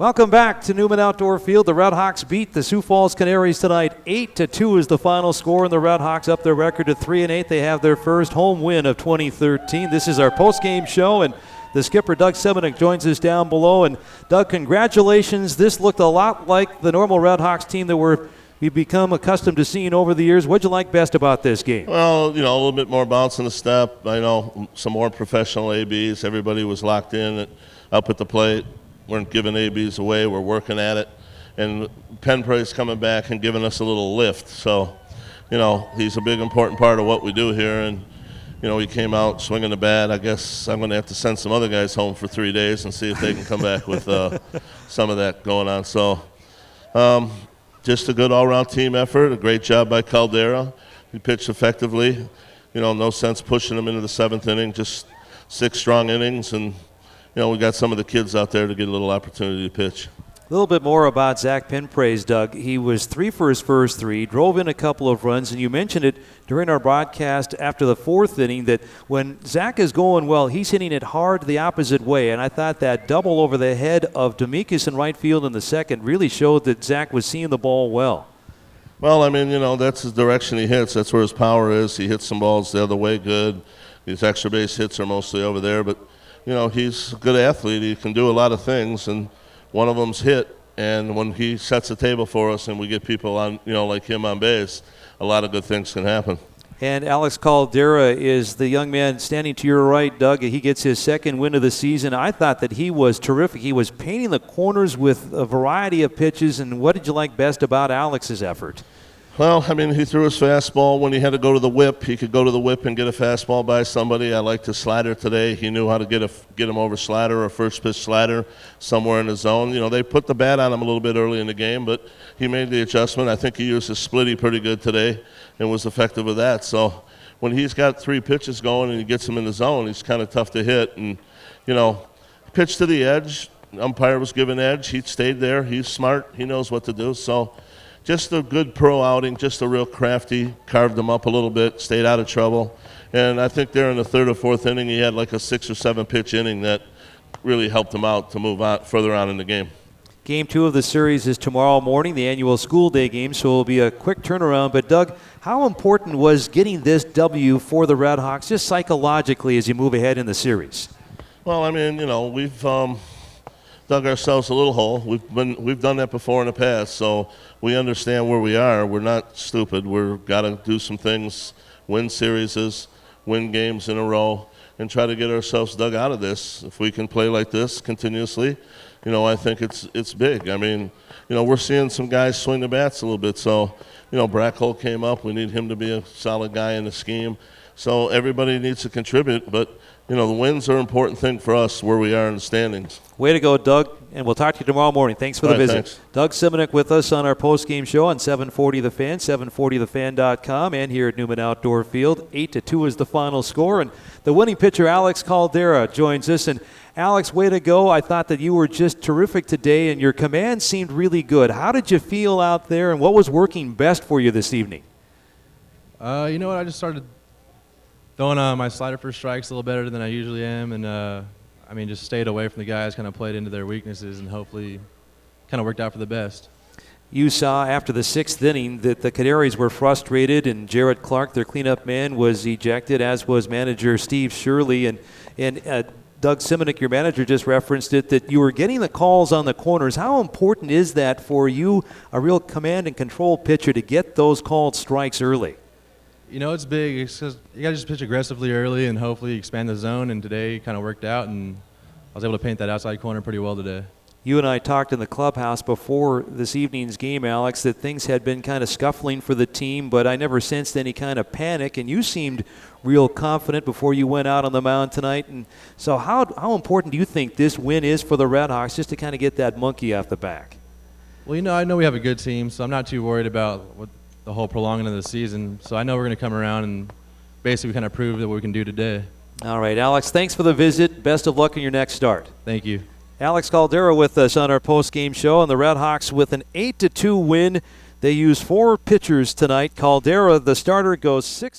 Welcome back to Newman Outdoor Field. The RedHawks beat the Sioux Falls Canaries tonight. 8-2 is the final score, and the RedHawks up their record to 3-8. They have their first home win of 2013. This is our post-game show, and the skipper, Doug Simonic, joins us down below. And Doug, congratulations. This looked a lot like the normal RedHawks team that we've become accustomed to seeing over the years. What'd you like best about this game? Well, a little bit more bounce in the step. I know some more professional ABs. Everybody was locked in up at the plate. Weren't giving ABs away. We're working at it. And Penpray's coming back and giving us a little lift. So, he's a big, important part of what we do here. And, he came out swinging the bat. I guess I'm going to have to send some other guys home for 3 days and see if they can come back with some of that going on. So, just a good all-around team effort. A great job by Caldera. He pitched effectively. No sense pushing him into the 7th inning. Just 6 strong innings, and we got some of the kids out there to get a little opportunity to pitch. A little bit more about Zach Penprays, Doug. He was 3 for his first 3, drove in a couple of runs, and you mentioned it during our broadcast after the 4th inning that when Zach is going well, he's hitting it hard the opposite way. And I thought that double over the head of Demekus in right field in the 2nd really showed that Zach was seeing the ball well. Well, that's his direction he hits. That's where his power is. He hits some balls the other way good. His extra base hits are mostly over there, but he's a good athlete. He can do a lot of things, and one of them's hit. And when he sets the table for us and we get people on, like him on base, a lot of good things can happen. And Alex Caldera is the young man standing to your right, Doug. He gets his 2nd win of the season. I thought that he was terrific. He was painting the corners with a variety of pitches. And what did you like best about Alex's effort? Well, he threw his fastball. When he had to go to the whip, he could go to the whip and get a fastball by somebody. I liked his slider today. He knew how to get him over slider or first pitch slider somewhere in the zone. They put the bat on him a little bit early in the game, but he made the adjustment. I think he used his splitty pretty good today and was effective with that. So when he's got 3 pitches going and he gets them in the zone, he's kind of tough to hit. And, pitched to the edge. Umpire was given edge. He stayed there. He's smart. He knows what to do. So just a good pro outing, just a real crafty, carved him up a little bit, stayed out of trouble. And I think there in the 3rd or 4th inning, he had like a 6 or 7 pitch inning that really helped him out to move on further on in the game. Game 2 of the series is tomorrow morning, the annual school day game, so it'll be a quick turnaround. But, Doug, how important was getting this W for the RedHawks just psychologically as you move ahead in the series? Well, we've dug ourselves a little hole. We've done that before in the past, so we understand where we are. We're not stupid. We've got to do some things, win series, win games in a row, and try to get ourselves dug out of this. If we can play like this continuously, I think it's big. We're seeing some guys swing the bats a little bit. So, Brackhole came up. We need him to be a solid guy in the scheme. So everybody needs to contribute, but the wins are an important thing for us where we are in the standings. Way to go, Doug, and we'll talk to you tomorrow morning. Thanks for the visit. Thanks. Doug Simonic with us on our post-game show on 740 The Fan, 740thefan.com, and here at Newman Outdoor Field. 8-2 is the final score, and the winning pitcher, Alex Caldera, joins us. And Alex, way to go. I thought that you were just terrific today, and your command seemed really good. How did you feel out there, and what was working best for you this evening? You know what? I just started throwing my slider for strikes a little better than I usually am, and just stayed away from the guys, kind of played into their weaknesses, and hopefully kind of worked out for the best. You saw after the 6th inning that the Canaries were frustrated, and Jared Clark, their cleanup man, was ejected, as was manager Steve Shirley. And Doug Simonic, your manager, just referenced it, that you were getting the calls on the corners. How important is that for you, a real command and control pitcher, to get those called strikes early? It's big. It's 'cause you got to just pitch aggressively early and hopefully expand the zone, and today kind of worked out, and I was able to paint that outside corner pretty well today. You and I talked in the clubhouse before this evening's game, Alex, that things had been kind of scuffling for the team, but I never sensed any kind of panic, and you seemed real confident before you went out on the mound tonight. And so how important do you think this win is for the RedHawks, just to kind of get that monkey off the back? Well, I know we have a good team, so I'm not too worried about the whole prolonging of the season. So I know we're going to come around and basically kind of prove that what we can do today. All right, Alex, thanks for the visit. Best of luck in your next start. Thank you. Alex Caldera with us on our post-game show, and the RedHawks with an 8-2 win. They use 4 pitchers tonight. Caldera, the starter, goes 6.